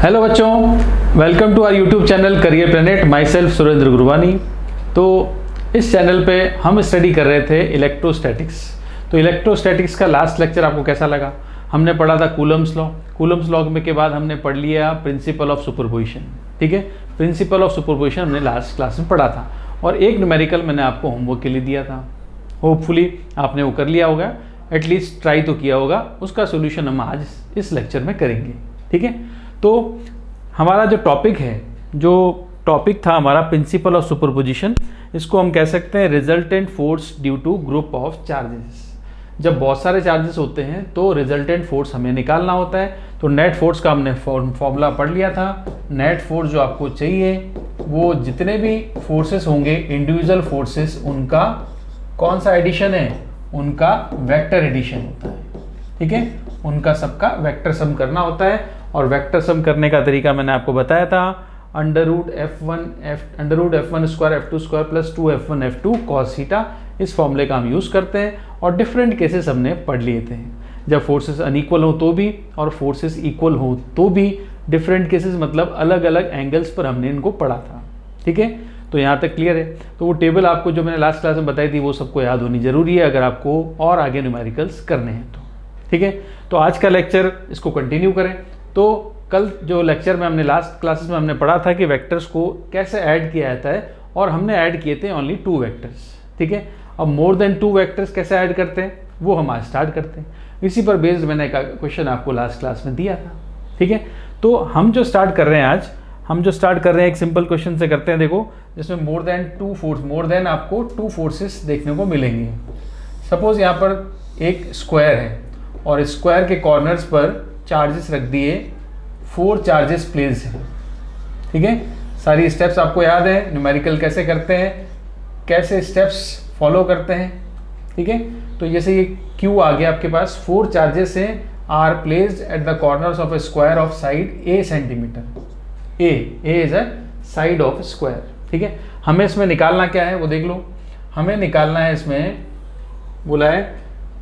Hello बच्चों, welcome to our YouTube channel career planet. Myself Surendra Gurbani. तो इस channel पे हम स्टडी कर रहे थे इलेक्ट्रोस्टैटिक्स। तो इलेक्ट्रोस्टैटिक्स का लास्ट लेक्चर आपको कैसा लगा? हमने पढ़ा था कूलम्स लॉ। कूलम्स लॉ में के बाद हमने पढ़ लिया प्रिंसिपल ऑफ सुपरपोजिशन। ठीक है, प्रिंसिपल ऑफ सुपरपोजिशन हमने लास्ट क्लास में पढ़ा था और एक न्यूमेरिकल मैंने आपको होमवर्क के लिए दिया था। होपफुली आपने वो कर लिया होगा, एटलीस्ट ट्राई तो किया होगा। उसका सोल्यूशन हम आज इस लेक्चर में करेंगे। ठीक है, तो हमारा जो टॉपिक था हमारा प्रिंसिपल ऑफ सुपरपोजिशन, इसको हम कह सकते हैं resultant force due to group of charges. जब बहुत सारे चार्जेस होते हैं तो रिजल्टेंट फोर्स हमें निकालना होता है। तो नेट फोर्स का हमने फॉर्मूला पढ़ लिया था। नेट फोर्स जो आपको चाहिए वो जितने भी फोर्सेस होंगे इंडिविजुअल फोर्सेस, उनका कौन सा एडिशन है? उनका वेक्टर एडिशन होता है। ठीक है, उनका सबका वेक्टर सम करना होता है और वेक्टर सम करने का तरीका मैंने आपको बताया था, under root f1 square f2 square plus 2f1 f2 cos theta. इस फॉर्मूले का हम यूज़ करते हैं और डिफरेंट केसेस हमने पढ़ लिए थे। जब फोर्सेस अनइक्वल हो तो भी और फोर्सेस इक्वल हो तो भी, डिफरेंट केसेस मतलब अलग अलग एंगल्स पर हमने इनको पढ़ा था। ठीक है, तो यहाँ तक क्लियर है। तो वो टेबल आपको जो मैंने लास्ट क्लास में बताई थी वो सबको याद होनी जरूरी है अगर आपको और आगे न्यूमेरिकल्स करने हैं तो। ठीक है, तो आज का लेक्चर इसको कंटिन्यू करें। तो कल जो लेक्चर में हमने लास्ट क्लासेस में हमने पढ़ा था कि वेक्टर्स को कैसे ऐड किया जाता है और हमने ऐड किए थे ओनली 2 वेक्टर्स। ठीक है, अब मोर देन 2 वेक्टर्स कैसे ऐड करते हैं वो हम आज स्टार्ट करते हैं। इसी पर बेस्ड मैंने एक क्वेश्चन आपको लास्ट क्लास में दिया था। ठीक है, तो हम जो स्टार्ट कर रहे हैं एक सिंपल क्वेश्चन से करते हैं। देखो, जिसमें मोर देन आपको 2 फोर्सेस देखने को मिलेंगे। सपोज यहाँ पर एक स्क्वायर है और स्क्वायर के कॉर्नर्स पर चार्जेस रख दिए, 4 चार्जेस प्लेस हैं। ठीक है, सारी स्टेप्स आपको याद है, न्यूमेरिकल कैसे करते हैं, कैसे स्टेप्स फॉलो करते हैं। ठीक है, तो जैसे ये क्यू आ गया आपके पास, 4 चार्जेस हैं, are placed at the corners of a square of side a centimeter. A is a side of square. ठीक है, हमें इसमें निकालना क्या है वो देख लो। हमें निकालना है, इसमें बोला है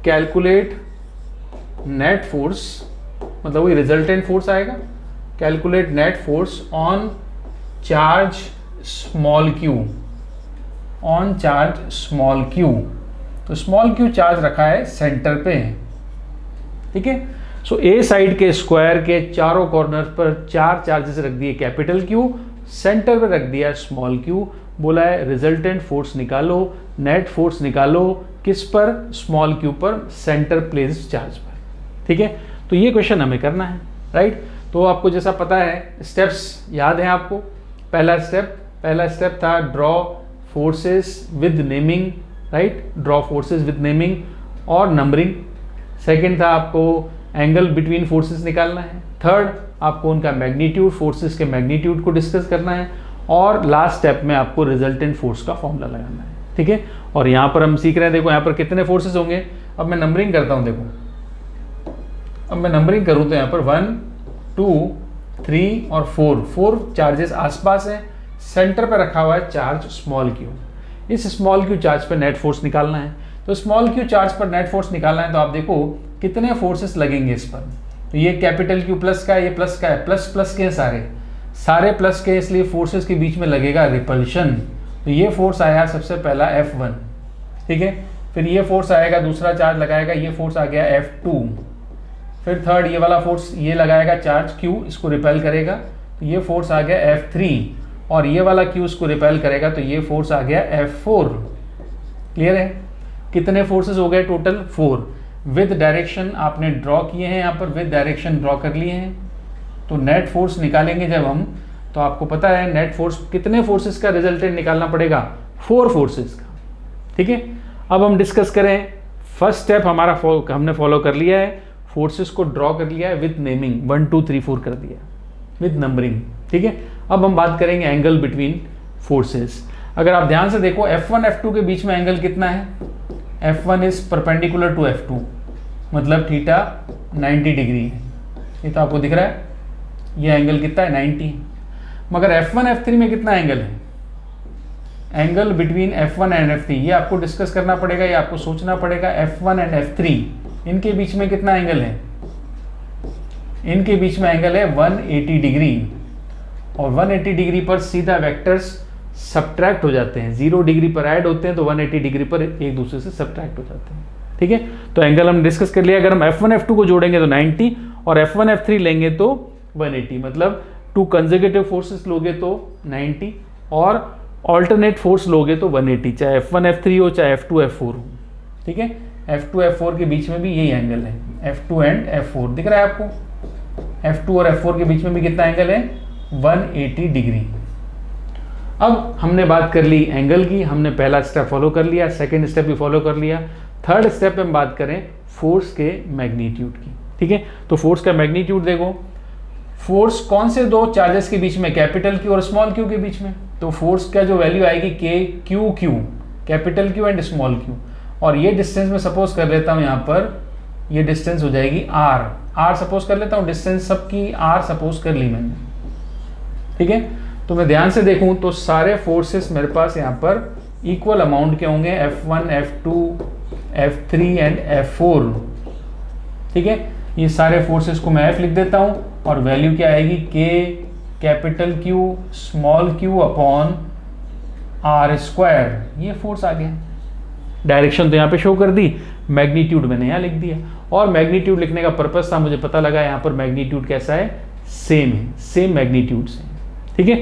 कैलकुलेट नेट फोर्स, मतलब वही रिजल्टेंट फोर्स आएगा। Calculate net force on charge small Q, on charge small Q. तो स्मॉल क्यू चार्ज रखा है सेंटर पे है। ठीक है, सो ए साइड के स्क्वायर के चारों कॉर्नर पर 4 चार्जेस रख दिए कैपिटल क्यू, सेंटर पे रख दिया स्मॉल क्यू। बोला है रिजल्टेंट फोर्स निकालो, नेट फोर्स निकालो, किस पर? स्मॉल क्यू पर, सेंटर प्लेस चार्ज पर। ठीक है, तो ये क्वेश्चन हमें करना है, राइट। तो आपको जैसा पता है स्टेप्स याद है आपको। पहला स्टेप था draw forces with naming, right, draw forces with naming और नंबरिंग। सेकंड था आपको एंगल बिटवीन फोर्सेस निकालना है। थर्ड आपको उनका मैग्नीट्यूड, फोर्सेस के मैग्नीट्यूड को डिस्कस करना है और लास्ट स्टेप में आपको रिजल्टेंट फोर्स का फॉर्मूला लगाना है। ठीक है, और यहाँ पर हम सीख रहे हैं, देखो यहाँ पर कितने फोर्सेस होंगे। अब मैं नंबरिंग करता हूँ। देखो, अब मैं नंबरिंग करूँ तो यहाँ पर 1 2 3 और 4 चार्जेस आसपास हैं। सेंटर पर रखा हुआ है चार्ज स्मॉल क्यू। इस स्मॉल क्यू चार्ज पर नेट फोर्स निकालना है। तो स्मॉल क्यू चार्ज पर नेट फोर्स निकालना है तो आप देखो कितने फोर्सेस लगेंगे इस पर। तो ये कैपिटल क्यू प्लस का है, ये प्लस का है, प्लस के सारे प्लस के, इसलिए फोर्सेस के बीच में लगेगा रिपल्शन। तो ये फोर्स आया सबसे पहला F1। ठीक है, फिर ये फोर्स आएगा, दूसरा चार्ज लगाएगा, ये फोर्स आ गया F2। फिर थर्ड ये वाला फोर्स ये लगाएगा चार्ज Q, इसको रिपेल करेगा, तो ये फोर्स आ गया F3 और ये वाला Q इसको रिपेल करेगा तो ये फोर्स आ गया F4। क्लियर है? कितने फोर्सेस हो गए टोटल? 4। विद डायरेक्शन आपने ड्रॉ किए हैं, यहाँ पर विद डायरेक्शन ड्रॉ कर लिए हैं। तो नेट फोर्स निकालेंगे जब हम, तो आपको पता है नेट फोर्स कितने फोर्सेस का रिजल्टेंट निकालना पड़ेगा? 4 फोर्सेस का। ठीक है, अब हम डिस्कस करें। फर्स्ट स्टेप हमारा हमने फॉलो कर लिया है, फोर्सेस को ड्रॉ कर लिया है विद नेमिंग, 1 2 3 4 कर दिया विद नंबरिंग। ठीक है, अब हम बात करेंगे एंगल बिटवीन फोर्सेस। अगर आप ध्यान से देखो F1 F2 के बीच में एंगल कितना है? F1 is perpendicular to F2, मतलब थीटा 90 डिग्री है। ये तो आपको दिख रहा है, ये एंगल कितना है? 90। मगर F1 F3 में कितना एंगल है? Angle between F1 and F3 ये आपको डिस्कस करना पड़ेगा, ये आपको सोचना पड़ेगा। F1 एंड F3 इनके बीच में कितना एंगल है? इनके बीच में एंगल है 180 डिग्री, और 180 डिग्री पर सीधा वेक्टर्स सब्ट्रैक्ट हो जाते हैं, 0 डिग्री पर ऐड होते हैं तो 180 डिग्री पर एक दूसरे से सब्ट्रैक्ट हो जाते हैं। ठीक है, तो एंगल हम डिस्कस कर लिया। अगर हम F1 F2 को जोड़ेंगे तो 90 और F1 F3 लेंगे तो 180, मतलब 2 कंसेक्यूटिव फोर्सेस लोगे तो 90 और ऑल्टरनेट फोर्स लोगे तो 180, चाहे F1 F3 हो चाहे F2 F4 हो। ठीक है, F2 F4 के बीच में भी यही एंगल है, F2 एंड F4 दिख रहा है आपको। F2 और F4 के बीच में भी कितना एंगल है, 180 डिग्री। अब हमने बात कर ली एंगल की, हमने पहला स्टेप फॉलो कर लिया, सेकंड स्टेप भी फॉलो कर लिया। थर्ड स्टेप पे हम बात करें फोर्स के मैग्नीट्यूड की। ठीक है, तो फोर्स का मैग्नीट्यूड देखो, फोर्स कौन से दो चार्जेस के बीच में, कैपिटल क्यू और स्मॉल क्यू के बीच में, तो फोर्स का जो वैल्यू आएगी के Q Q, capital Q and small Q, और ये डिस्टेंस में सपोज कर लेता हूँ यहाँ पर, ये डिस्टेंस हो जाएगी आर सपोज कर लेता हूँ, डिस्टेंस सबकी आर सपोज कर ली मैंने। ठीक है, तो मैं ध्यान से देखूं तो सारे फोर्सेस मेरे पास यहाँ पर इक्वल अमाउंट के होंगे, F1 F2 F3 and F4। ठीक है, ये सारे फोर्सेस को मैं F लिख देता हूँ और वैल्यू क्या आएगी, K capital Q small q upon R square, ये फोर्स आ गया। डायरेक्शन तो यहाँ पे शो कर दी, मैग्नीट्यूड मैंने यहाँ लिख दिया, और मैग्नीट्यूड लिखने का पर्पस था, मुझे पता लगा यहाँ पर मैग्नीट्यूड कैसा है, सेम है, सेम मैग्नीट्यूड से। ठीक है,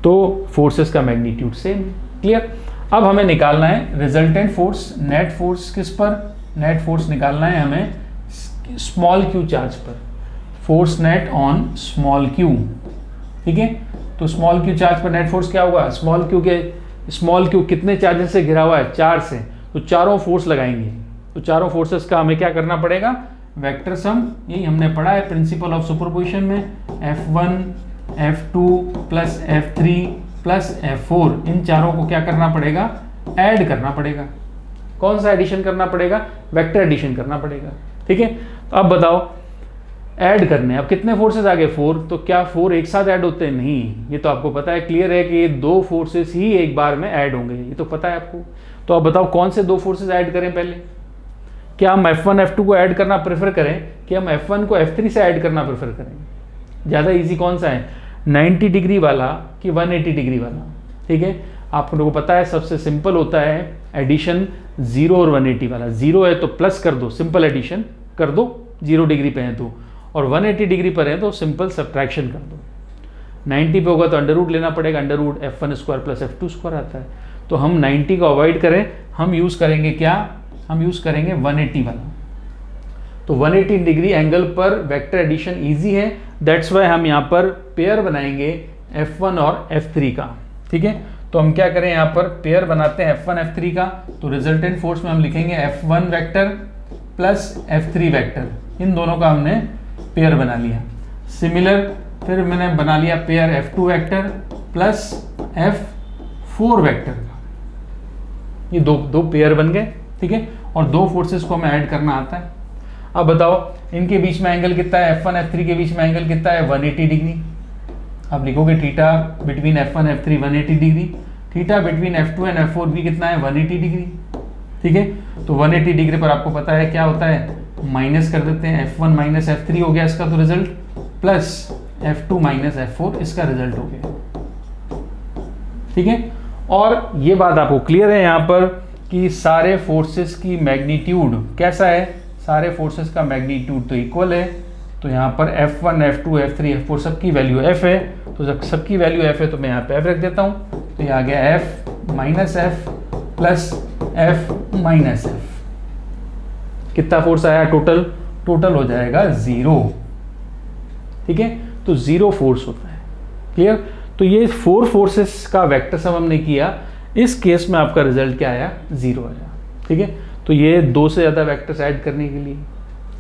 तो फोर्सेस का मैग्नीट्यूड सेम है। क्लियर। अब हमें निकालना है रिजल्टेंट फोर्स, नेट फोर्स किस पर, नेट फोर्स निकालना है हमें स्मॉल क्यू चार्ज पर, force net on small Q. ठीक है, तो स्मॉल क्यू चार्ज पर नेट फोर्स क्या होगा, स्मॉल क्यू कितने चार्जेस से घिरा हुआ है, 4 से, तो चारों फोर्स लगाएंगे, तो चारों फोर्सेस का हमें क्या करना पड़ेगा, वेक्टर सम, यही हमने पढ़ा है प्रिंसिपल ऑफ सुपरपोजिशन में, F1 F2 plus F3 plus F4, इन चारों को क्या करना पड़ेगा, ऐड करना पड़ेगा। कौन सा एडिशन करना पड़ेगा, वेक्टर एडिशन करना पड़ेगा। ठीक है, तो अब बताओ ऐड करने, अब कितने फोर्सेस आ गए, 4, तो क्या 4 एक साथ ऐड होते हैं, नहीं, ये तो आपको पता है, क्लियर है कि ये 2 फोर्सेस ही एक बार में ऐड होंगे, ये तो पता है आपको। तो अब बताओ कौन से 2 फोर्सेस ऐड करें पहले, क्या हम F1 F2 को ऐड करना प्रेफर करें कि हम F1 को F3 से ऐड करना प्रेफर करें, ज़्यादा इजी कौन सा है, 90 डिग्री वाला कि 180 डिग्री वाला। ठीक है, आप लोगों को पता है सबसे सिंपल होता है एडिशन 0 और 180 वाला, 0 है तो प्लस कर दो, सिंपल एडिशन कर दो, 0 डिग्री पे है तो, और 180 डिग्री पर है तो सिंपल सब्ट्रैक्शन कर दो। 90 पे होगा तो अंडर रूट लेना पड़ेगा, under root F1 square plus F2 square आता है, तो हम 90 को अवॉइड करें, हम यूज़ करेंगे क्या, हम यूज़ करेंगे 180 वाला। तो 180 डिग्री एंगल पर वेक्टर एडिशन इजी है, दैट्स वाई हम यहाँ पर पेयर बनाएंगे F1 और F3 का। ठीक है, तो हम क्या करें, यहाँ पर पेयर बनाते हैं F1 F3 का, तो रिजल्टेंट फोर्स में हम लिखेंगे F1 vector plus F3 vector, इन दोनों का हमने पेयर बना लिया। सिमिलर फिर मैंने बना लिया pair F2 vector plus F4 vector का, ये दो पेयर बन गए। ठीक है, और 2 फोर्सेस को हमें ऐड करना आता है। अब बताओ इनके बीच में एंगल कितना है, F1 F3 के बीच में एंगल कितना है, 180 डिग्री। अब लिखोगे theta between F1 F3 180 degree, theta between F2 and F4 भी कितना है, 180 डिग्री। ठीक है, तो 180 डिग्री पर आपको पता है क्या होता है, माइनस कर देते हैं, F1 माइनस F3 हो गया इसका तो result, plus F2 minus F4 इसका रिजल्ट हो गया। ठीक है, और ये बात आपको क्लियर है यहाँ पर कि सारे फोर्सेस की मैग्नीट्यूड कैसा है, सारे फोर्सेस का मैग्नीट्यूड तो इक्वल है, तो यहाँ पर F1 F2 F3 F4 सबकी वैल्यू F है, तो जब सबकी वैल्यू F है तो मैं यहाँ पे F रख देता हूँ, तो ये आ गया F minus F plus F minus F, कितना फोर्स आया टोटल, टोटल हो जाएगा 0। ठीक है, तो 0 फोर्स होता है। क्लियर, तो ये 4 फोर्सेस का वेक्टर सम हमने किया, इस केस में आपका रिजल्ट क्या आया, 0 आया। ठीक है, तो ये 2 से ज़्यादा वेक्टर्स ऐड करने के लिए।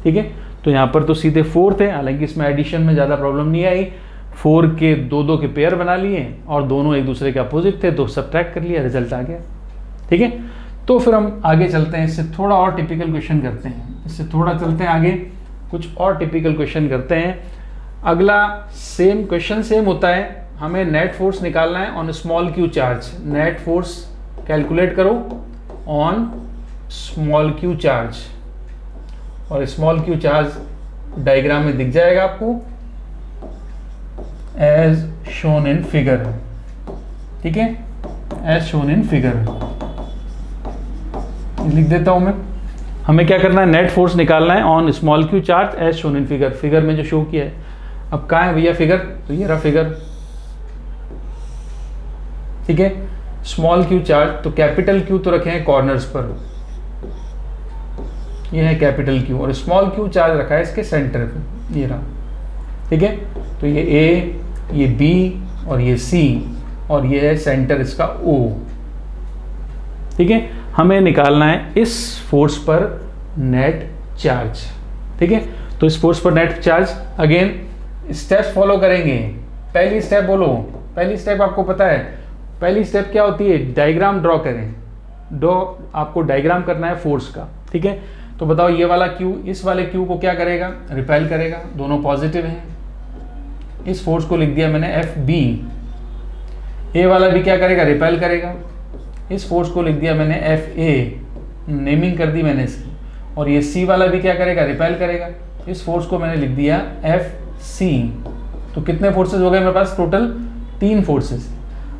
ठीक है, तो यहाँ पर तो सीधे 4 थे, हालांकि इसमें एडिशन में ज़्यादा प्रॉब्लम नहीं आई, 4 के 2 के पेयर बना लिए और दोनों एक दूसरे के अपोजिट थे तो सब्ट्रैक्ट कर लिया, रिजल्ट आ गया। ठीक है, तो फिर हम आगे चलते हैं, इससे थोड़ा और टिपिकल क्वेश्चन करते हैं, इससे थोड़ा चलते हैं आगे, कुछ और टिपिकल क्वेश्चन करते हैं। अगला सेम क्वेश्चन सेम होता है, हमें नेट फोर्स निकालना है on small q charge. Net force calculate करो ऑन स्मॉल क्यू चार्ज, और स्मॉल क्यू चार्ज डायग्राम में दिख जाएगा आपको, एज शोन इन फिगर, ठीक है, एज शोन इन फिगर लिख देता हूं मैं। हमें क्या करना है, नेट फोर्स निकालना है on small q charge as shown in figure, figure में जो शो किया है। अब कहाँ है भैया फिगर, तो ये रहा फिगर, ठीक है। स्मॉल क्यू चार्ज, तो कैपिटल क्यू तो रखे हैं कॉर्नर्स पर, ये है कैपिटल क्यू, और स्मॉल क्यू चार्ज रखा है इसके सेंटर पे, ये रहा, ठीक है। तो ये ए, ये बी और ये सी, और ये है सेंटर इसका ओ, ठीक है। हमें निकालना है इस फोर्स पर नेट चार्ज, ठीक है। तो इस फोर्स पर net charge, again steps follow करेंगे। पहली स्टेप बोलो, पहली स्टेप आपको पता है, पहली स्टेप क्या होती है, डायग्राम ड्रॉ करें। आपको डायग्राम करना है फोर्स का, ठीक है। तो बताओ ये वाला क्यू इस वाले क्यू को क्या करेगा, रिपेल करेगा, दोनों पॉजिटिव हैं। इस फोर्स को लिख दिया मैंने एफ बी। ए वाला भी क्या करेगा, रिपेल करेगा। इस फोर्स को लिख दिया मैंने एफ ए, नेमिंग कर दी मैंने इसकी। और ये सी वाला भी क्या करेगा, रिपेल करेगा। इस फोर्स को मैंने लिख दिया एफ सी। तो कितने फोर्सेस हो गए मेरे पास, टोटल 3 फोर्सेस।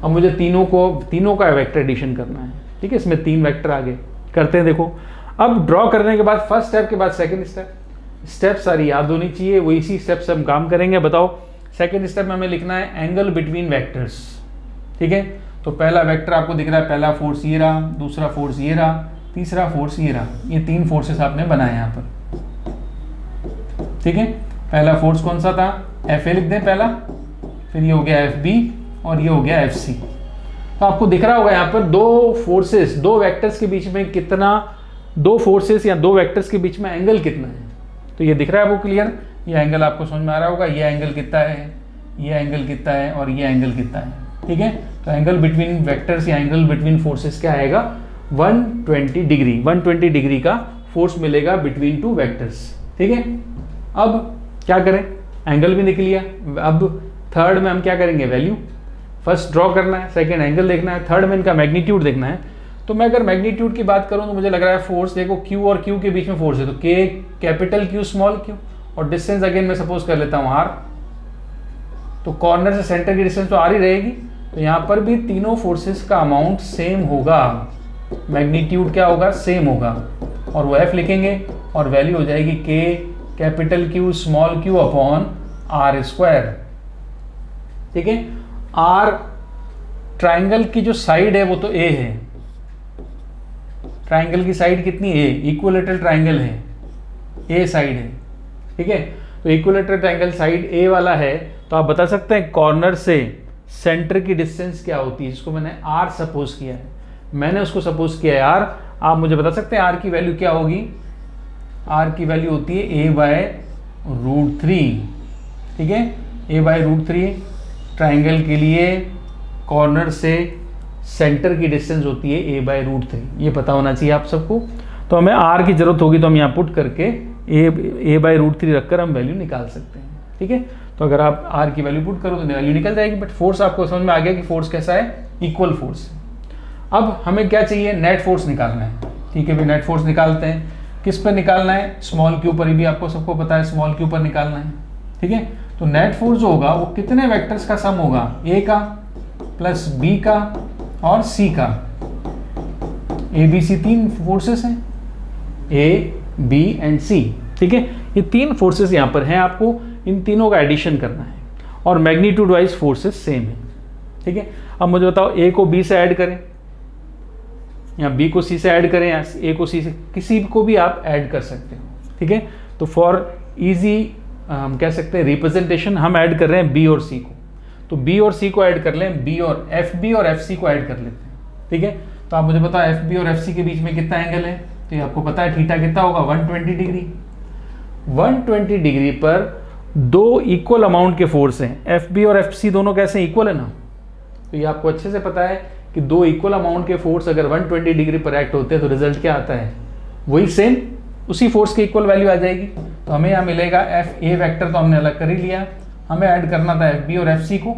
अब मुझे तीनों का वेक्टर एडिशन करना है, ठीक है। इसमें 3 वेक्टर आगे करते हैं। देखो अब ड्रॉ करने के बाद फर्स्ट स्टेप के बाद सेकंड स्टेप सारी याद होनी चाहिए, वो इसी स्टेप से हम काम करेंगे। बताओ सेकंड स्टेप में हमें लिखना है एंगल बिटवीन वेक्टर्स, ठीक है। तो पहला वेक्टर आपको दिख रहा है, पहला फोर्स ये रहा, दूसरा फोर्स ये रहा, तीसरा फोर्स ये रहा। ये 3 फोर्सेस आपने बनाए यहाँ पर, ठीक है। पहला फोर्स कौन सा था, एफ ए लिख दें पहला, फिर ये हो गया एफ बी और ये हो गया एफ सी। तो आपको दिख रहा होगा यहाँ पर 2 फोर्सेस, 2 वेक्टर्स के बीच में कितना, 2 फोर्सेस या 2 वेक्टर्स के बीच में एंगल कितना है। तो ये दिख रहा है आपको क्लियर, ये एंगल आपको समझ में आ रहा होगा, ये एंगल कितना है, ये एंगल कितना है और ये एंगल कितना है, ठीक है। तो एंगल बिटवीन वेक्टर्स या एंगल बिटवीन फोर्सेस क्या आएगा, 120 डिग्री। 120 डिग्री का फोर्स मिलेगा बिटवीन 2 वेक्टर्स, ठीक है। अब क्या करें, एंगल भी निकल लिया। अब थर्ड में हम क्या करेंगे, वैल्यू फर्स्ट ड्रॉ करना है, सेकेंड एंगल देखना है, थर्ड में इनका मैग्नीट्यूड देखना है। तो मैं अगर मैग्नीट्यूड की बात करूं तो मुझे लग रहा है फोर्स, देखो क्यू और क्यू के बीच में फोर्स है, तो के कैपिटल क्यू स्मॉल क्यू, और डिस्टेंस अगेन मैं सपोज कर लेता हूं आर। तो कॉर्नर से सेंटर की डिस्टेंस तो आर ही रहेगी। तो यहाँ पर भी तीनों फोर्सेस का अमाउंट सेम होगा, मैग्नीट्यूड क्या होगा, सेम होगा, और वो एफ लिखेंगे और वैल्यू हो जाएगी के capital q small q upon r square, ठीक है। आर ट्राइंगल की जो साइड है वो तो ए है, ट्राइंगल की साइड कितनी है, इक्विलेटरल ट्राइंगल है, ए साइड है, ठीक है। तो इक्विलेटरल ट्राइंगल साइड ए वाला है, तो आप बता सकते हैं कॉर्नर से सेंटर की डिस्टेंस क्या होती है, जिसको मैंने आर सपोज किया है, मैंने उसको सपोज किया है आर। आप मुझे बता सकते हैं आर की वैल्यू क्या होगी, आर की वैल्यू होती है a/√3, ठीक है। a/√3 ट्राइंगल के लिए कॉर्नर से सेंटर की डिस्टेंस होती है a/√3, ये पता होना चाहिए आप सबको। तो हमें आर की जरूरत होगी तो हम यहाँ पुट करके a/√3 रखकर हम वैल्यू निकाल सकते हैं, ठीक है। तो अगर आप आर की वैल्यू पुट करो तो वैल्यू निकल जाएगी। बट फोर्स आपको समझ में आ गया कि फोर्स कैसा है, इक्वल फोर्स। अब हमें क्या चाहिए, नेट फोर्स निकालना है, ठीक है भाई। नेट फोर्स निकालते हैं, किस पर निकालना है, स्मॉल क्यू पर, भी आपको सबको पता है स्मॉल क्यू पर निकालना है, ठीक है। तो नेट फोर्स जो होगा वो कितने वेक्टर्स का सम होगा, ए का प्लस बी का और सी का। ए बी सी 3 फोर्सेस हैं, ए बी एंड सी, ठीक है। ये 3 फोर्सेस यहाँ पर हैं, आपको इन तीनों का एडिशन करना है और मैग्नीट्यूड वाइज फोर्सेस सेम है, ठीक है। अब मुझे बताओ ए को बी से ऐड करें या बी को सी से ऐड करें या ए को सी से, किसी को भी आप ऐड कर सकते हो, ठीक है। तो फॉर इजी हम कह सकते हैं रिप्रेजेंटेशन, हम ऐड कर रहे हैं बी और सी को, तो बी और सी को ऐड कर लें, बी और एफ सी को ऐड कर लेते हैं, ठीक है। तो आप मुझे बताओ एफ बी और एफ सी के बीच में कितना एंगल है, तो ये आपको पता है थीटा कितना होगा, 120 डिग्री। 120 डिग्री पर 2 इक्वल अमाउंट के फोर्स हैं, एफ बी और एफ सी दोनों कैसे इक्वल है ना। तो ये आपको अच्छे से पता है कि 2 इक्वल अमाउंट के फोर्स अगर 120 डिग्री पर एक्ट होते हैं तो रिजल्ट क्या आता है, वही सेम उसी फोर्स की इक्वल वैल्यू आ जाएगी। तो हमें यहाँ मिलेगा एफ ए वेक्टर तो हमने अलग कर ही लिया, हमें ऐड करना था एफ बी और एफ सी को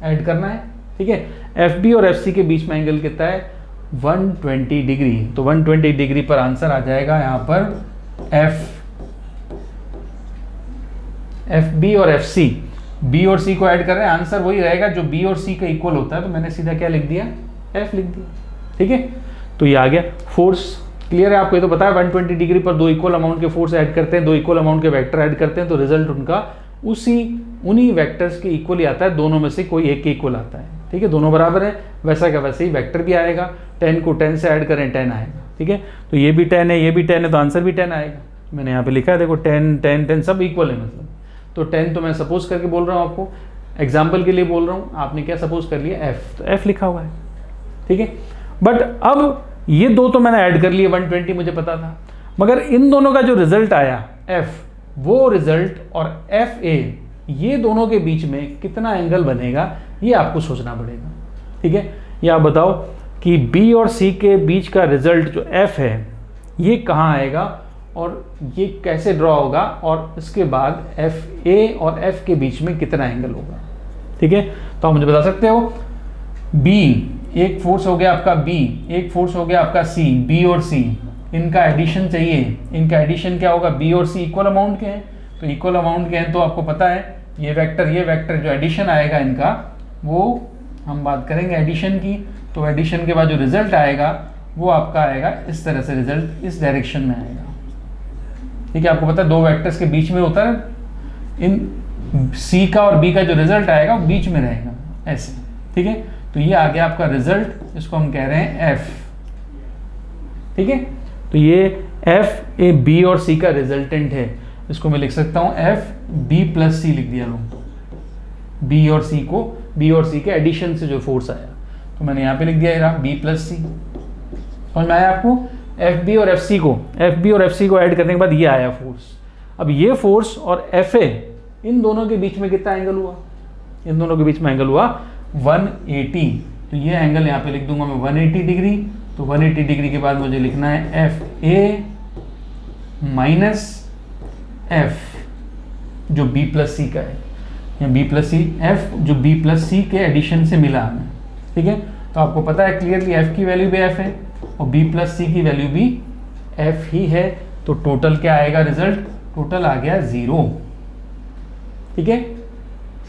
ऐड करना है, ठीक है। एफ बी और एफ सी के बीच में एंगल कितना है, 120 डिग्री। तो 120 डिग्री पर आंसर आ जाएगा यहाँ पर एफ एफ बी और एफ सी, बी और सी को ऐड कर रहे हैं, आंसर वही रहेगा जो बी और सी का इक्वल होता है, तो मैंने सीधा क्या लिख दिया, एफ लिख दिया। ठीक है, तो ये आ गया फोर्स। क्लियर है आपको? ये तो पता है 120 डिग्री पर दो इक्वल अमाउंट के फोर्स ऐड करते हैं, दो इक्वल अमाउंट के वेक्टर ऐड करते हैं, तो रिजल्ट उनका उन्हीं वेक्टर्स के इक्वल ही आता है, दोनों में से कोई एक के इक्वल आता है। ठीक है, दोनों बराबर है, वैसा का वैसे ही वेक्टर भी आएगा। 10 को 10 से ऐड करें 10 आएगा। ठीक है, तो ये भी 10 है, ये भी 10 है, तो आंसर भी 10 आएगा। मैंने यहाँ पे लिखा है देखो 10 10 10 सब इक्वल है, मतलब तो 10 तो मैं सपोज करके बोल रहा हूँ, आपको एग्जाम्पल के लिए बोल रहा हूँ, आपने क्या सपोज कर लिया, एफ, तो एफ लिखा हुआ है। ठीक है, बट अब ये दो तो मैंने ऐड कर लिए, 120 मुझे पता था, मगर इन दोनों का जो रिजल्ट आया एफ, वो रिजल्ट और एफ ए, ये दोनों के बीच में कितना एंगल बनेगा, ये आपको सोचना पड़ेगा। ठीक है, ये आप बताओ कि बी और सी के बीच का रिजल्ट जो एफ है ये कहाँ आएगा और ये कैसे ड्रॉ होगा, और इसके बाद एफ ए और एफ के बीच में कितना एंगल होगा। ठीक है, तो आप मुझे बता सकते हो, बी एक फोर्स हो गया आपका बी, एक फोर्स हो गया आपका सी, बी और सी, इनका एडिशन चाहिए, इनका एडिशन क्या होगा, बी और सी इक्वल अमाउंट के हैं, तो इक्वल अमाउंट के हैं तो आपको पता है ये वेक्टर जो एडिशन आएगा इनका, वो हम बात करेंगे एडिशन की, तो एडिशन के बाद जो रिजल्ट आएगा वो आपका आएगा इस तरह से, रिजल्ट इस डायरेक्शन में आएगा। ठीक है, आपको पता है दो वेक्टर्स के बीच में होता है, इन सी का और बी का जो रिजल्ट आएगा वो बीच में रहेगा ऐसे। ठीक है, तो ये आ गया आपका रिजल्ट, इसको हम कह रहे हैं एफ। ठीक है, तो ये एफ ए बी और सी का रिजल्टेंट है, इसको मैं लिख सकता हूं एफ बी प्लस सी लिख दिया लो, बी और सी को, बी और सी के एडिशन से जो फोर्स आया, तो मैंने यहाँ पे लिख दिया बी प्लस सी। समझ में आया आपको? एफ बी और एफ सी को ऐड करने के बाद ये आया फोर्स। अब ये फोर्स और एफ ए, इन दोनों के बीच में कितना एंगल हुआ, इन दोनों के बीच में एंगल हुआ 180, तो ये एंगल यहाँ पे लिख दूंगा मैं 180 डिग्री। तो 180 डिग्री के बाद मुझे लिखना है एफ ए माइनस एफ जो बी प्लस सी का है, या बी प्लस सी, एफ जो बी प्लस सी के एडिशन से मिला हमें। ठीक है, तो आपको पता है क्लियरली एफ की वैल्यू भी एफ है और बी प्लस सी की वैल्यू भी एफ ही है, तो टोटल क्या आएगा रिजल्ट, टोटल आ गया 0। ठीक है,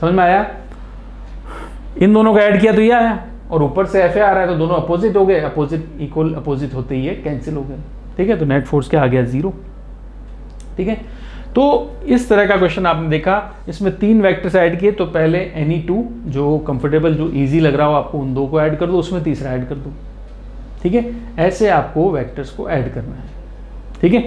समझ में आया? इन दोनों को ऐड किया तो ये आया, और ऊपर से एफ ए आ रहा है, तो दोनों अपोजिट हो गए, अपोजिट इक्वल अपोजिट होते ही कैंसिल हो गए। ठीक है, तो नेट फोर्स क्या आ गया 0। ठीक है, तो इस तरह का क्वेश्चन आपने देखा, इसमें 3 वेक्टर्स ऐड किए, तो पहले any2 जो कंफर्टेबल, जो इजी लग रहा हो आपको, उन दो को ऐड कर दो, उसमें तीसरा ऐड कर दो। ठीक है, ऐसे आपको वेक्टर्स को ऐड करना है। ठीक है,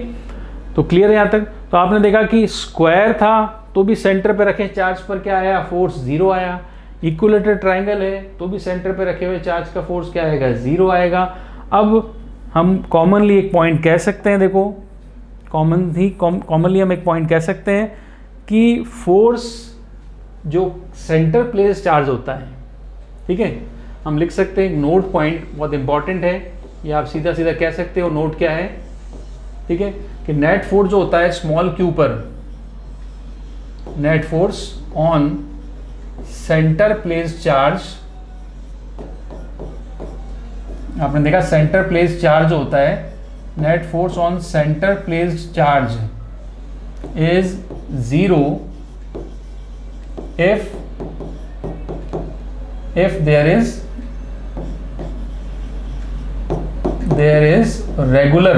तो क्लियर है यहाँ तक? तो आपने देखा कि स्क्वायर था तो भी सेंटर पे रखे चार्ज पर क्या आया, फोर्स 0 आया। इक्विलेटरल ट्राइंगल है तो भी सेंटर पे रखे हुए चार्ज का फोर्स क्या आएगा, 0 आएगा। अब हम कॉमनली एक पॉइंट कह सकते हैं, देखो कॉमनली हम एक पॉइंट कह सकते हैं कि फोर्स जो सेंटर प्लेस चार्ज होता है, ठीक है, हम लिख सकते हैं नोट पॉइंट बहुत इंपॉर्टेंट है, ये आप सीधा सीधा कह सकते हो। नोट क्या है, ठीक है, कि नेट फोर्स जो होता है स्मॉल क्यू पर, net force on centre place charge, आपने देखा सेंटर प्लेस चार्ज होता है, net force on centre place charge is 0 if there is regular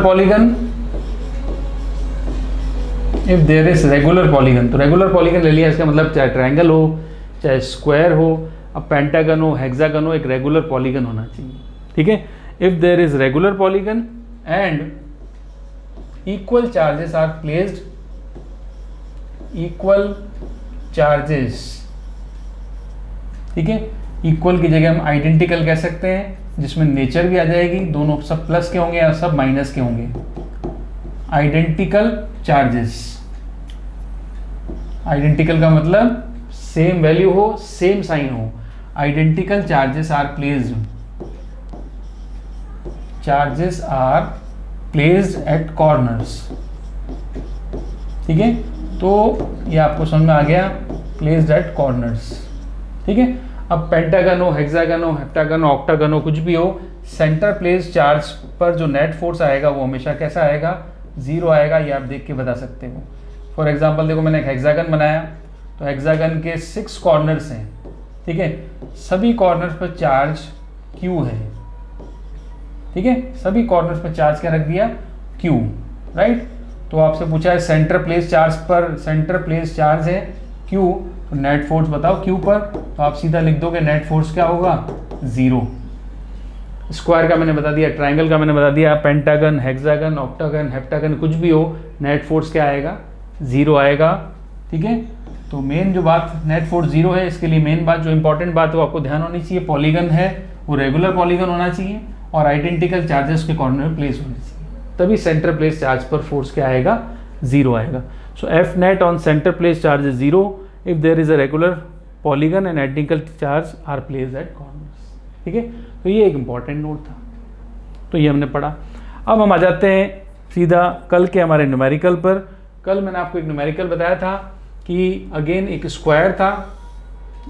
polygon, if there is regular polygon, तो रेगुलर पॉलीगन ले लिया, इसका मतलब चाहे ट्रायंगल हो चाहे स्क्वायर हो, अब पेंटागन हो हेक्सागन हो, एक रेगुलर पॉलीगन होना चाहिए। ठीक है, if there is regular polygon and equal charges are placed, equal charges, ठीक है, इक्वल की जगह हम आइडेंटिकल कह सकते हैं, जिसमें नेचर भी आ जाएगी, दोनों सब प्लस के होंगे या सब माइनस के होंगे। आइडेंटिकल चार्जेस, आइडेंटिकल का मतलब सेम वैल्यू हो, सेम साइन हो। Identical charges are placed, charges are placed at corners. ठीक है, तो ये आपको समझ में आ गया, प्लेस्ड एट कॉर्नर्स। ठीक है, अब पेंटागन हो हेक्सागन हो हेप्टागन हो ऑक्टागन हो कुछ भी हो, सेंटर प्लेस चार्ज पर जो नेट फोर्स आएगा वो हमेशा कैसा आएगा, 0 आएगा। ये आप देख के बता सकते हो। फॉर एग्जांपल देखो, मैंने एक हेक्सागन बनाया, तो हेक्सागन के 6 कॉर्नर्स हैं, ठीक है। सभी कॉर्नर्स पर चार्ज Q है, ठीक है। सभी कॉर्नर्स पर चार्ज क्या रख दिया, Q, राइट। तो आपसे पूछा है सेंटर प्लेस चार्ज पर, सेंटर प्लेस चार्ज है Q, तो नेट फोर्स बताओ Q पर, तो आप सीधा लिख दोगे नेट फोर्स क्या होगा, 0। स्क्वायर का मैंने बता दिया, ट्रायंगल का मैंने बता दिया, पेंटागन, हेक्सागन, ऑक्टागन, हेप्टागन, कुछ भी हो, नेट फोर्स क्या आएगा, 0 आएगा, ठीक है। तो मेन जो बात, नेट फोर्स 0 है, इसके लिए मेन बात जो इंपॉर्टेंट बात है वो आपको ध्यान होनी चाहिए, पॉलीगन है वो रेगुलर पॉलीगन होना चाहिए और आइडेंटिकल चार्जेस के कॉर्नर में प्लेस होने चाहिए, तभी सेंटर प्लेस चार्ज पर फोर्स क्या आएगा, 0 आएगा। So F net on centre place charge is 0 if there is a regular polygon and identical charge are placed at corners, ठीक है। तो ये एक इंपॉर्टेंट नोट था, तो ये हमने पढ़ा। अब हम आ जाते हैं सीधा कल के हमारे न्यूमेरिकल पर। कल मैंने आपको एक न्यूमेरिकल बताया था कि अगेन एक स्क्वायर था,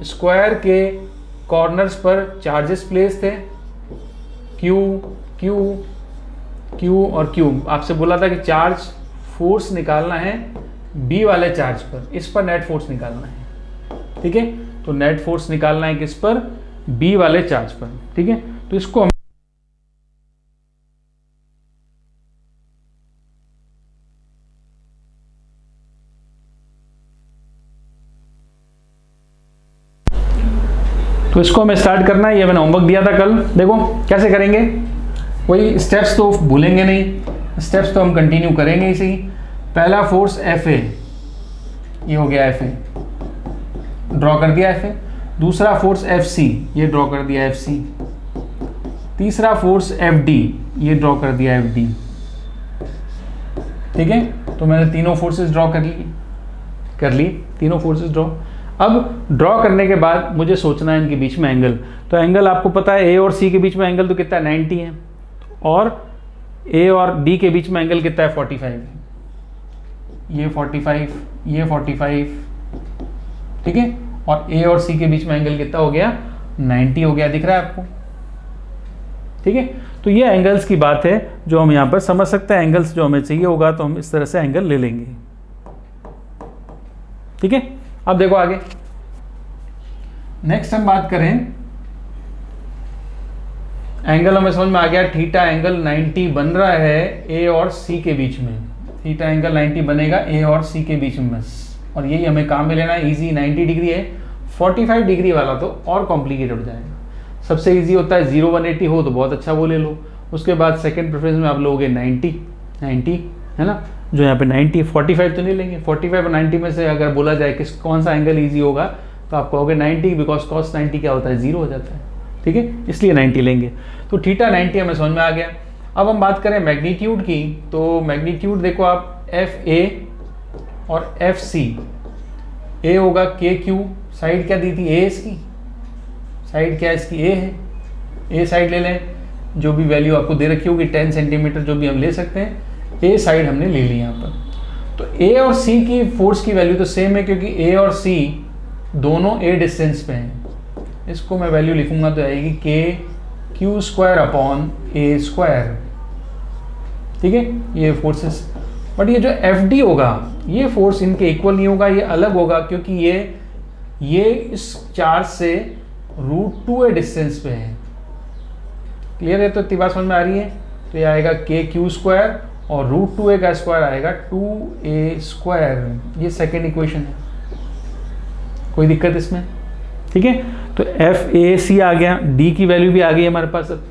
स्क्वायर के कॉर्नर्स पर चार्जेस प्लेस थे, Q, Q, Q और Q। आपसे बोला था कि चार्ज फोर्स निकालना है B वाले चार्ज पर, इस पर नेट फोर्स निकालना है, ठीक है। तो नेट फोर्स निकालना है किस पर, B वाले चार्ज पर, ठीक है। तो इसको हम हमें स्टार्ट करना है। ये मैंने होमवर्क दिया था कल, देखो कैसे करेंगे। वही स्टेप्स तो भूलेंगे नहीं, स्टेप्स तो हम कंटिन्यू करेंगे इसे ही। पहला फोर्स F A, ये हो गया F A, ड्रॉ कर दिया F A। दूसरा फोर्स F C, ये ड्रॉ कर दिया F C। तीसरा फोर्स F D, ये ड्रॉ कर दिया F D, ठीक है। तो मैंने तीनों फोर्सेस ड्रॉ कर ली तीनों फोर्सेस ड्रॉ। अब ड्रॉ करने के बाद मुझे सोचना है इनके बीच में एंगल। तो एंगल आपको पता है A और C के बीच में एंगल तो कितना है, 90 है, और A और D के बीच में एंगल कितना है, 45 है। ये 45, ये 45, ठीक है। और A और C के बीच में एंगल कितना हो गया, 90 हो गया, दिख रहा है आपको, ठीक है। तो ये एंगल्स की बात है जो हम यहाँ पर समझ सकते हैं। एंगल्स जो हमें चाहिए होगा तो हम इस तरह से एंगल ले लेंगे, ठीक है। अब देखो आगे, नेक्स्ट हम बात करें, एंगल हमें समझ में आ गया, थीटा एंगल 90 बन रहा है A और C के बीच में। थीटा एंगल 90 बनेगा A और C के बीच में बस, और यही हमें काम में लेना है। इजी 90 डिग्री है, 45 डिग्री वाला तो और कॉम्प्लिकेटेड हो जाएगा। सबसे इजी होता है 0 180 हो तो बहुत अच्छा वो ले लो, उसके बाद सेकंड प्रेफरेंस में आप लोगे 90 है ना, जो यहाँ पे 90, 45 तो नहीं लेंगे। 45 और 90 में से अगर बोला जाए कि कौन सा एंगल इजी होगा तो आप कहोगे 90, बिकॉज cos 90 क्या होता है, 0 हो जाता है, ठीक है, इसलिए 90 लेंगे। तो थीटा 90 हमें समझ में आ गया। अब हम बात करें मैग्नीट्यूड की, तो मैग्नीट्यूड देखो आप FA और FC। A होगा KQ, साइड क्या दी थी, A इसकी, साइड क्या इसकी A है, A साइड ले लें, जो भी वैल्यू आपको दे रखी होगी 10 सेंटीमीटर जो भी हम ले सकते हैं, A साइड हमने ले ली यहाँ पर। तो A और C की फोर्स की वैल्यू तो सेम है, क्योंकि A और C दोनों A डिस्टेंस पे हैं। इसको मैं वैल्यू लिखूंगा तो आएगी KQ² अपॉन A स्क्वायर, ठीक है, ये फोर्सेस। बट ये जो FD होगा, ये फोर्स इनके इक्वल नहीं होगा, ये अलग होगा, क्योंकि ये इस चार्ज से √2A डिस्टेंस पे है। क्लियर है? तो इतनी बात समझ में आ रही है। तो ये आएगा KQ² और √2A का स्क्वायर आएगा 2A²। ये सेकेंड इक्वेशन है, कोई दिक्कत इसमें, ठीक है। तो FAC आ गया, D की वैल्यू भी आ गई हमारे पास, अब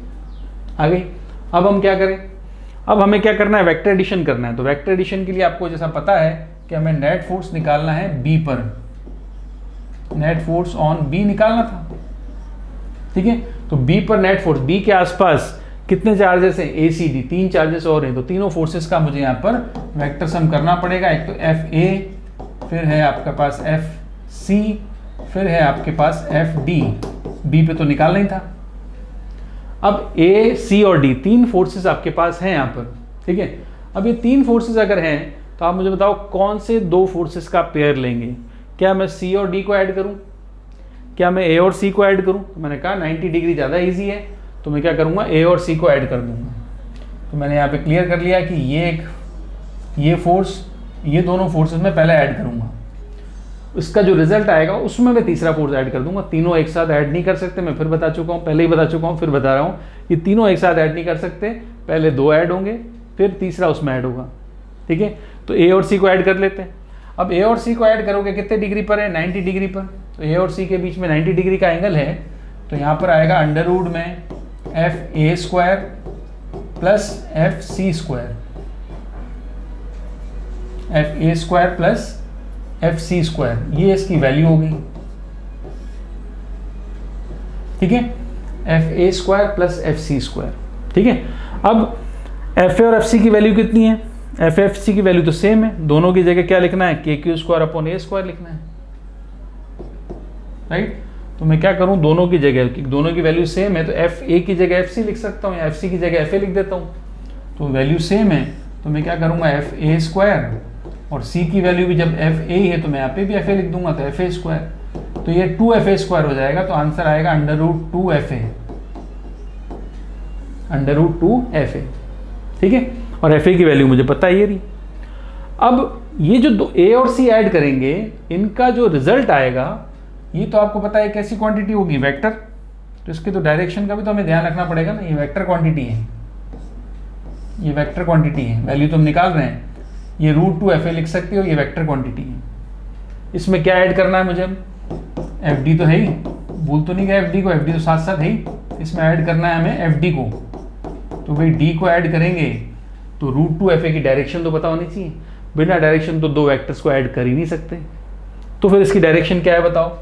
आ गई। अब हम क्या करें, अब हमें क्या करना है, वेक्टर एडिशन करना है। तो वेक्टर एडिशन के लिए आपको जैसा पता है कि हमें नेट फोर्स निकालना है B पर, नेट फोर्स ऑन B निकालना था, ठीक है। तो B पर नेट फोर्स, B के आसपास कितने चार्जेस हैं, ACD, 3 चार्जेस और हैं, तो तीनों फोर्सेस का मुझे यहाँ पर वेक्टर सम करना पड़ेगा। एक तो FA, फिर है आपके पास FC, फिर है आपके पास FD। B पे तो निकालना ही था। अब A, C और D 3 फोर्सेस आपके पास हैं यहाँ पर, ठीक है। अब ये 3 फोर्सेस अगर हैं तो आप मुझे बताओ कौन से 2 फोर्सेस का पेयर लेंगे। क्या मैं C और D को ऐड करूँ, क्या मैं A और C को ऐड करूँ? मैंने कहा 90 डिग्री ज़्यादा ईजी है, तो मैं क्या करूँगा, ए और सी को ऐड कर दूँगा। तो मैंने यहाँ पे क्लियर कर लिया कि ये फोर्स, ये दोनों फोर्सेस मैं पहले ऐड करूँगा, इसका जो रिजल्ट आएगा उसमें मैं तीसरा फोर्स ऐड कर दूंगा। तीनों एक साथ ऐड नहीं कर सकते, मैं फिर बता चुका हूँ, पहले ही बता चुका हूँ, फिर बता रहा हूँ, ये तीनों एक साथ ऐड नहीं कर सकते, पहले 2 ऐड होंगे फिर तीसरा उसमें ऐड होगा। ठीक है, तो ए और सी को ऐड कर लेते हैं। अब ए और सी को ऐड करोगे कितने डिग्री पर है, 90 डिग्री पर। तो ए और सी के बीच में 90 डिग्री का एंगल है, तो यहाँ पर आएगा अंडर रूट में F A square plus F C square, F A square plus F C square, ये इसकी वैल्यू होगी। ठीक है, F A square plus F C square. ठीक है, अब एफ ए और एफ सी की वैल्यू कितनी है, एफ एफ सी की वैल्यू तो सेम है, दोनों की जगह क्या लिखना है, के क्यू स्क्वायर अपॉन ए स्क्वायर लिखना है, राइट। तो मैं क्या करूं, दोनों की जगह, दोनों की वैल्यू सेम है, तो एफ ए की जगह एफ सी लिख सकता हूं या एफ सी की जगह एफ ए लिख देता हूं। तो वैल्यू सेम है, तो मैं क्या करूंगा, एफ ए स्क्वायर, और c की वैल्यू भी जब एफ ए ही है तो मैं यहाँ पे भी एफ ए लिख दूंगा, तो एफ ए स्क्वायर, तो ये 2fa स्क्वायर हो जाएगा, तो आंसर आएगा under root 2fa, under root 2fa। ठीक है, और fa की वैल्यू मुझे पता है ये रही। अब ये जो a और c ऐड करेंगे, इनका जो रिजल्ट आएगा, ये तो आपको पता है कैसी क्वांटिटी होगी, वेक्टर। तो इसके तो डायरेक्शन का भी तो हमें ध्यान रखना पड़ेगा ना, ये वेक्टर क्वांटिटी है, ये वेक्टर क्वांटिटी है, वैल्यू तो हम निकाल रहे हैं, ये रूट 2fa लिख सकते हो, ये वेक्टर क्वांटिटी है। इसमें क्या ऐड करना है मुझे, एफ डी तो है ही, भूल तो नहीं गया एफ डी को, एफ डी तो साथ साथ है ही, इसमें ऐड करना है हमें एफ डी को। तो भाई डी को ऐड करेंगे तो रूट 2fa की डायरेक्शन तो पता होनी चाहिए, बिना डायरेक्शन तो 2 वेक्टर्स को ऐड कर ही नहीं सकते। तो फिर इसकी डायरेक्शन क्या है बताओ,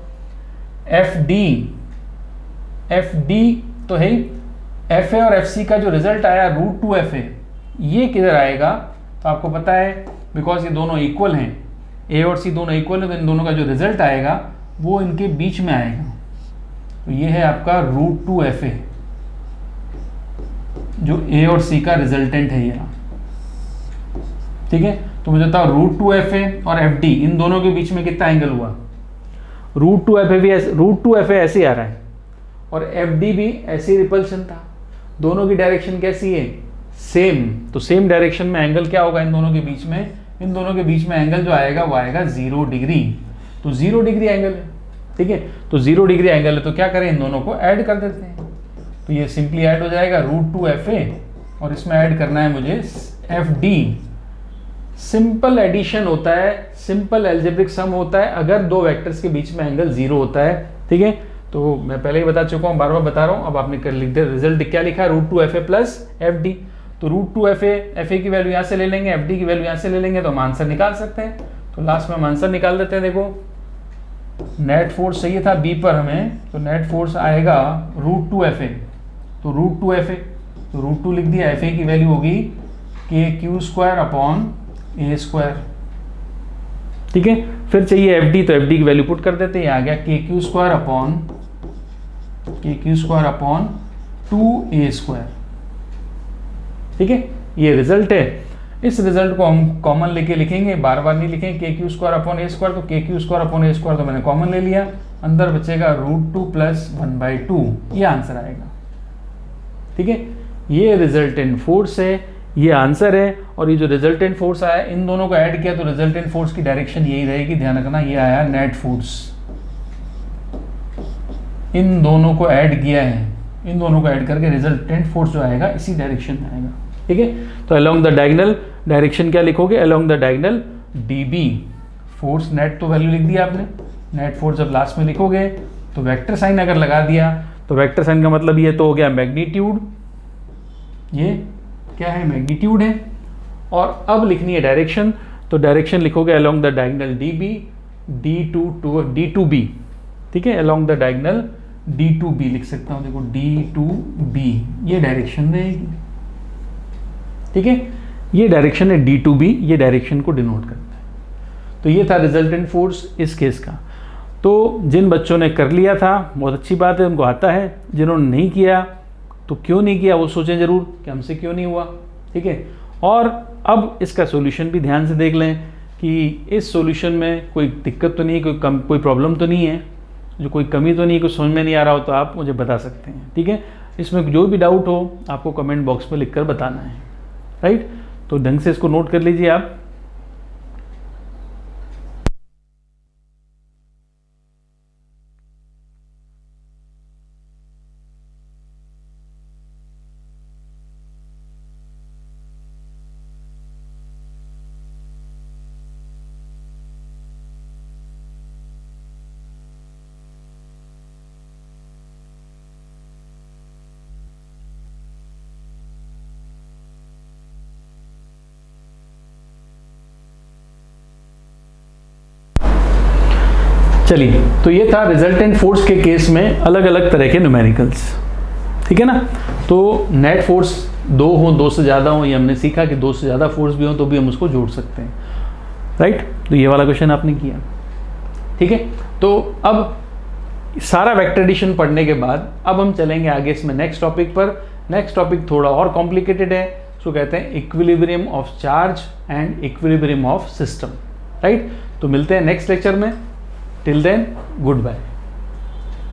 एफ डी तो है ही, एफ ए और एफ सी का जो रिजल्ट आया रूट 2fa, ये किधर आएगा, तो आपको पता है बिकॉज ये दोनों इक्वल हैं, ए और सी दोनों इक्वल हैं, तो इन दोनों का जो रिजल्ट आएगा वो इनके बीच में आएगा। तो ये है आपका रूट 2fa, जो ए और सी का रिजल्टेंट है यहाँ। ठीक है, तो मुझे बताओ रूट 2fa और एफ डी, इन दोनों के बीच में कितना एंगल हुआ, रूट 2fa ऐसे आ रहा है, और एफ डी भी ऐसी रिपल्शन था, दोनों की डायरेक्शन कैसी है, सेम। तो सेम डायरेक्शन में एंगल क्या होगा इन दोनों के बीच में, इन दोनों के बीच में एंगल जो आएगा वो आएगा 0 डिग्री। तो 0 डिग्री एंगल है। ठीक है, तो 0 डिग्री एंगल है, तो क्या करें, इन दोनों को ऐड कर देते हैं। तो ये सिंपली ऐड हो जाएगा रूट 2fa, और इसमें ऐड करना है मुझे एफ डी। सिंपल एडिशन होता है, सिंपल एल्जेब्रिक सम होता है अगर 2 वेक्टर्स के बीच में एंगल 0 होता है। ठीक है, तो मैं पहले ही बता चुका हूँ, बार बार बता रहा हूँ, अब आपने कर लिख दिया, रिजल्ट क्या लिखा है, root 2fa plus F D. तो रूट 2fa की वैल्यू यहाँ से ले लेंगे, एफ डी की वैल्यू यहाँ से ले लेंगे, तो हम आंसर निकाल सकते हैं। तो लास्ट में हम आंसर निकाल देते हैं। देखो नेट फोर्स चाहिए था बी पर हमें, तो नेट फोर्स आएगा रूट 2fa, तो रूट 2fa, तो रूट 2 लिख दिया, fa की वैल्यू होगी के क्यू स्क्वायर अपॉन ए स्क्वायर। ठीक है, फिर चाहिए एफ डी, तो एफ डी की वैल्यू पुट कर देते हैं, आ गया के Q square upon 2a square. ठीक है, ये रिजल्ट है। इस रिजल्ट को हम कॉमन लेके लिखेंगे, बार बार नहीं लिखेंगे, के क्यू स्क्वायर अपॉन ए स्क्वायर, तो के क्यू स्क्वायर अपॉन ए स्क्वायर तो मैंने कॉमन ले लिया, अंदर बचेगा रूट 2 प्लस 1/2, ये आंसर आएगा। ठीक है, ये रिजल्टेंट फोर्स है, ये आंसर है। और ये जो रिजल्टेंट फोर्स आया, इन दोनों को ऐड किया तो रिजल्टेंट फोर्स की डायरेक्शन यही रहेगी, ध्यान रखना। ये आया नेट फोर्स, इन दोनों को ऐड किया है, इन दोनों को ऐड करके रिजल्टेंट फोर्स जो आएगा इसी डायरेक्शन में आएगा। ठीक है, तो अलोंग द डायगोनल डायरेक्शन क्या लिखोगे, along the diagonal dB force, net तो वैल्यू लिख दिया आपने, नेट फोर्स जब लास्ट में लिखोगे तो वेक्टर साइन अगर लगा दिया, तो वेक्टर साइन का मतलब ये तो हो गया मैग्नीट्यूड, ये क्या है, मैग्नीट्यूड है। और अब लिखनी है डायरेक्शन, तो डायरेक्शन लिखोगे along the diagonal dB D2B। ठीक है, अलोंग द डायगोनल D2B लिख सकता हूँ, देखो D2B, ये डायरेक्शन रहेगी। ठीक है, ये डायरेक्शन है D2B, ये डायरेक्शन को डिनोट करता है। तो ये था रिजल्टेंट फोर्स इस केस का। तो जिन बच्चों ने कर लिया था बहुत अच्छी बात है, उनको आता है, जिन्होंने नहीं किया तो क्यों नहीं किया वो सोचें ज़रूर कि हमसे क्यों नहीं हुआ। ठीक है, और अब इसका सॉल्यूशन भी ध्यान से देख लें कि इस सॉल्यूशन में कोई दिक्कत तो नहीं है, कोई प्रॉब्लम तो नहीं है, जो कोई कमी तो नहीं, कुछ समझ में नहीं आ रहा हो तो आप मुझे बता सकते हैं। ठीक है, इसमें जो भी डाउट हो आपको कमेंट बॉक्स में लिखकर बताना है, राइट। तो ढंग से इसको नोट कर लीजिए आप। चलिए, तो ये था रिजल्टेंट फोर्स के केस में अलग अलग तरह के न्यूमेरिकल्स, ठीक है ना। तो नेट फोर्स 2 हो, 2 से ज़्यादा हो, ये हमने सीखा कि 2 से ज़्यादा फोर्स भी हो तो भी हम उसको जोड़ सकते हैं, राइट। तो ये वाला क्वेश्चन आपने किया, ठीक है। तो अब सारा वेक्टर एडिशन पढ़ने के बाद अब हम चलेंगे आगे इसमें नेक्स्ट टॉपिक पर। नेक्स्ट टॉपिक थोड़ा और कॉम्प्लिकेटेड है, उसको कहते हैं equilibrium of charge and equilibrium of system, right. तो मिलते हैं नेक्स्ट लेक्चर में। Till then, good bye.